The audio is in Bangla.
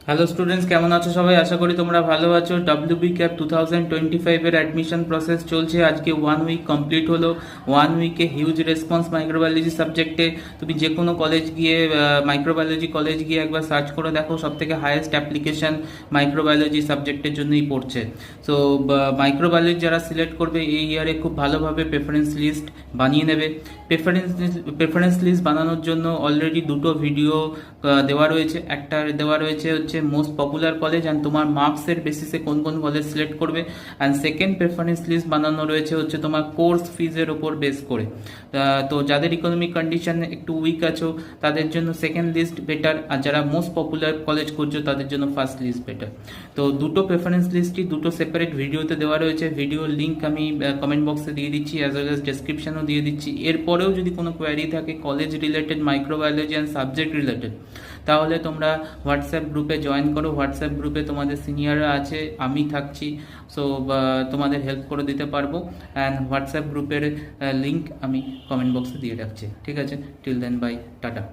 হ্যালো স্টুডেন্টস, কেমন আছো সবাই? আশা করি তোমরা ভালো আছো। ডব্লিউবি ক্যাপ 2025 এর অ্যাডমিশন প্রসেস চলছে। আজকে 1 উইক কমপ্লিট হলো। 1 উইকে হিউজ রেসপন্স মাইক্রোবায়োলজি সাবজেক্টে। তুমি যে কোনো কলেজ গিয়ে, মাইক্রোবায়োলজি কলেজ গিয়ে একবার সার্চ করে দেখো, সব থেকে হাইয়েস্ট অ্যাপ্লিকেশন মাইক্রোবায়োলজি সাবজেক্টের জন্যই পড়ছে। সো মাইক্রোবায়োলজি যারা সিলেক্ট করবে এই ইয়ারে খুব ভালোভাবে প্রেফারেন্স লিস্ট বানিয়ে নেবে। প্রেফারেন্স লিস্ট বানানোর জন্য অলরেডি দুটো ভিডিও দেওয়া রয়েছে। একটা দেওয়া রয়েছে হচ্ছে মোস্ট পপুলার কলেজ অ্যান্ড তোমার মার্কসের বেসিসে কোন কোন কলেজ সিলেক্ট করবে, অ্যান্ড সেকেন্ড প্রেফারেন্স লিস্ট বানানো রয়েছে হচ্ছে তোমার কোর্স ফিজের ওপর বেস করে। তো যাদের ইকোনমিক কন্ডিশন একটু উইক আছো তাদের জন্য সেকেন্ড লিস্ট বেটার, আর যারা মোস্ট পপুলার কলেজ করছো তাদের জন্য ফার্স্ট লিস্ট বেটার। তো দুটো প্রেফারেন্স লিস্টই দুটো সেপারেট ভিডিওতে দেওয়া রয়েছে। ভিডিও লিঙ্ক আমি কমেন্ট বক্সে দিয়ে দিচ্ছি, অ্যাজ ওয়েল অ্যাজ ডেসক্রিপশনও দিয়ে দিচ্ছি। এরপরেও যদি কোনো কোয়ারি থাকে college related, microbiology and subject related, তাহলে তোমরা হোয়াটসঅ্যাপ গ্রুপে জয়েন করো। হোয়াটসঅ্যাপ গ্রুপে তোমাদের সিনিয়ররা আছে, আমি থাকছি। সো তোমাদের হেল্প করে দিতে পারবো। অ্যান্ড হোয়াটসঅ্যাপ গ্রুপের লিঙ্ক আমি কমেন্ট বক্সে দিয়ে রাখছি। ঠিক আছে, টিল দেন, বাই, টাটা।